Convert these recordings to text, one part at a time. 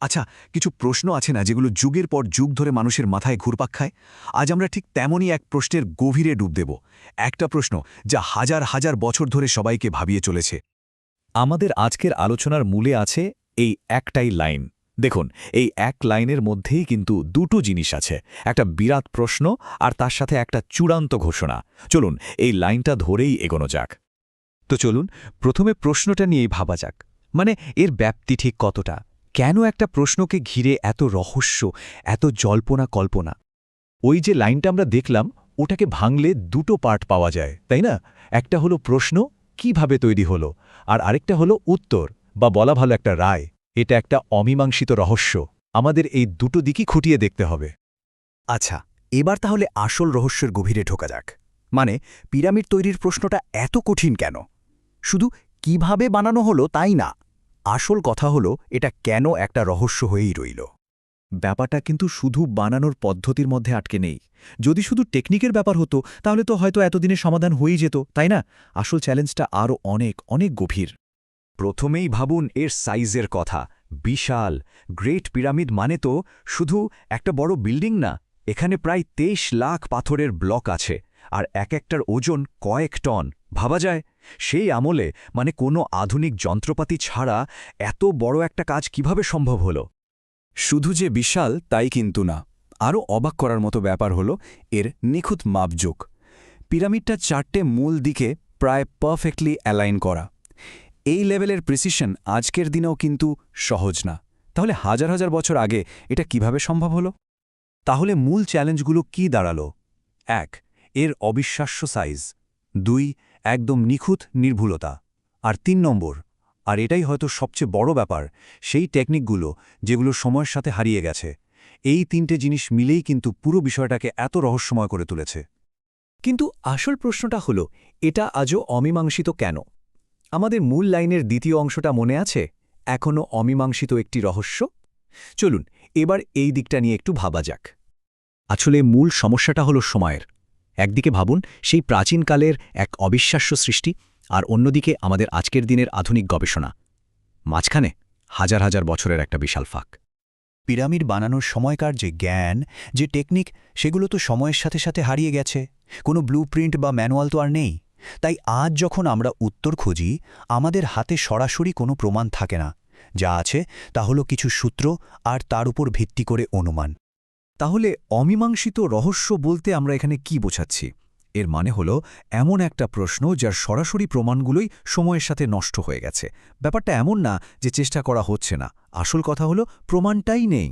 আচ্ছা, কিছু প্রশ্ন আছে না যেগুলো যুগের পর যুগ ধরে মানুষের মাথায় ঘুরপাক খায়? আজ আমরা ঠিক তেমনই এক প্রশ্নের গভীরে ডুব দেব। একটা প্রশ্ন যা হাজার হাজার বছর ধরে সবাইকে ভাবিয়ে চলেছে। আমাদের আজকের আলোচনার মূলে আছে এই একটাই লাইন। দেখুন, এই এক লাইনের মধ্যেই কিন্তু দুটো জিনিস আছে, একটা বিরাট প্রশ্ন আর তার সাথে একটা চূড়ান্ত ঘোষণা। চলুন এই লাইনটা ধরেই এগোনো যাক। তো চলুন প্রথমে প্রশ্নটা নিয়েই ভাবা যাক। মানে এর ব্যাপ্তি ঠিক কতটা, কেন একটা প্রশ্নকে ঘিরে এত রহস্য, এত জল্পনা কল্পনা। ওই যে লাইনটা আমরা দেখলাম, ওটাকে ভাঙলে দুটো পার্ট পাওয়া যায়, তাই না? একটা হলো প্রশ্ন, কিভাবে তৈরি হলো, আর আরেকটা হলো উত্তর, বা বলা ভালো একটা রায়। এটা একটা অমীমাংসিত রহস্য। আমাদের এই দুটো দিকই খুঁটিয়ে দেখতে হবে। আচ্ছা, এবার তাহলে আসল রহস্যের গভীরে ঢোকা যাক। মানে পিরামিড তৈরির প্রশ্নটা এত কঠিন কেন? শুধু কিভাবে বানানো হলো তাই না, আসল কথা হলো এটা কেন একটা রহস্য হয়েই রইল। ব্যাপারটা কিন্তু শুধু বানানোর পদ্ধতির মধ্যে আটকে নেই। যদি শুধু টেকনিকের ব্যাপার হতো তাহলে তো হয়তো এতদিনে সমাধান হয়েই যেত, তাই না? আসল চ্যালেঞ্জটা আরও অনেক অনেক গভীর। প্রথমেই ভাবুন এর সাইজের কথা। বিশাল গ্রেট পিরামিড মানে তো শুধু একটা বড় বিল্ডিং না, এখানে প্রায় 23 লাখ পাথরের ব্লক আছে, আর এক একটার ওজন কয়েক টন। ভাবা যায় সেই আমলে, মানে কোনো আধুনিক যন্ত্রপাতি ছাড়া এত বড় একটা কাজ কিভাবে সম্ভব হলো? শুধু যে বিশাল তাই কিন্তু না, আরও অবাক করার মতো ব্যাপার হলো এর নিখুঁত মাপজোক। পিরামিডটা 4টে মূল দিকে প্রায় পারফেক্টলি অ্যালাইন করা। এই লেভেলের প্রিসিশন আজকের দিনেও কিন্তু সহজ না। তাহলে হাজার হাজার বছর আগে এটা কিভাবে সম্ভব হলো? তাহলে মূল চ্যালেঞ্জগুলো কি দাঁড়ালো? 1. এর অবিশ্বাস্য সাইজ। 2. একদম নিখুঁত নির্ভুলতা। আর 3 নম্বর, আর এটাই হয়তো সবচেয়ে বড় ব্যাপার, সেই টেকনিকগুলো যেগুলো সময়ের সাথে হারিয়ে গেছে। এই 3টে জিনিস মিলেই কিন্তু পুরো বিষয়টাকে এত রহস্যময় করে তুলেছে। কিন্তু আসল প্রশ্নটা হলো, এটা আজও অমীমাংসিত কেন? আমাদের মূল লাইনের দ্বিতীয় অংশটা মনে আছে, এখনও অমীমাংসিত একটি রহস্য। চলুন এবার এই দিকটা নিয়ে একটু ভাবা যাক। আসলে মূল সমস্যাটা হলো সময়ের। একদিকে ভাবুন সেই প্রাচীনকালের এক অবিশ্বাস্য সৃষ্টি, আর অন্যদিকে আমাদের আজকের দিনের আধুনিক গবেষণা। মাঝখানে হাজার হাজার বছরের একটা বিশাল ফাঁক। পিরামিড বানানোর সময়কার যে জ্ঞান, যে টেকনিক, সেগুলো তো সময়ের সাথে সাথে হারিয়ে গেছে। কোনো ব্লুপ্রিন্ট বা ম্যানুয়াল তো আর নেই। তাই আজ যখন আমরা উত্তর খুঁজি, আমাদের হাতে সরাসরি কোনো প্রমাণ থাকে না। যা আছে তা হলো কিছু সূত্র আর তার উপর ভিত্তি করে অনুমান। তাহলে অমীমাংসিত রহস্য বলতে আমরা এখানে কি বোঝাচ্ছি? এর মানে হলো এমন একটা প্রশ্ন যার সরাসরি প্রমাণগুলোই সময়ের সাথে নষ্ট হয়ে গেছে। ব্যাপারটা এমন না যে চেষ্টা করা হচ্ছে না, আসল কথা হলো প্রমাণটাই নেই।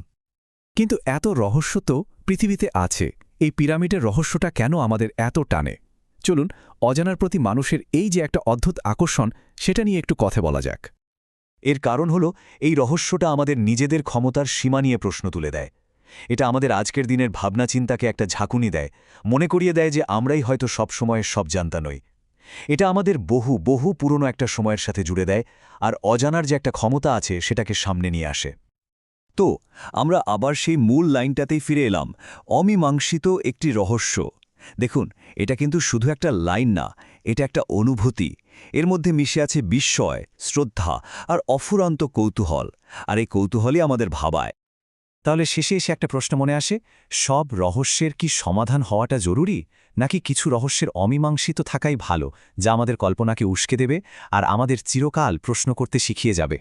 কিন্তু এত রহস্য তো পৃথিবীতে আছে। এই পিরামিডের রহস্যটা কেন আমাদের এত টানে? চলুন অজানার প্রতি মানুষের এই যে একটা অদ্ভুত আকর্ষণ, সেটা নিয়ে একটু কথা বলা যাক। এর কারণ হলো এই রহস্যটা আমাদের নিজেদের ক্ষমতার সীমা নিয়ে প্রশ্ন তুলে দেয়। এটা আমাদের আজকের দিনের ভাবনা চিন্তাকে একটা ঝাঁকুনি দেয়, মনে করিয়ে দেয় যে আমরাই হয়তো সব সময়ের সব জানতা নই। এটা আমাদের বহু বহু পুরনো একটা সময়ের সাথে জুড়ে দেয়, আর অজানার যে একটা ক্ষমতা আছে সেটাকে সামনে নিয়ে আসে। তো আমরা আবার সেই মূল লাইনটাতেই ফিরে এলাম, অমীমাংসিত একটি রহস্য। দেখুন, এটা কিন্তু শুধু একটা লাইন না, এটা একটা অনুভূতি। এর মধ্যে মিশে আছে বিস্ময়, শ্রদ্ধা আর অফুরন্ত কৌতূহল। আর এই কৌতূহলই আমাদের ভাবায়। তাহলে শেষে এসে একটা প্রশ্ন মনে আসে, সব রহস্যের কি সমাধান হওয়াটা জরুরি, নাকি কিছু রহস্যের অমীমাংসিত থাকাই ভালো, যা আমাদের কল্পনাকে উস্কে দেবে আর আমাদের চিরকাল প্রশ্ন করতে শিখিয়ে যাবে?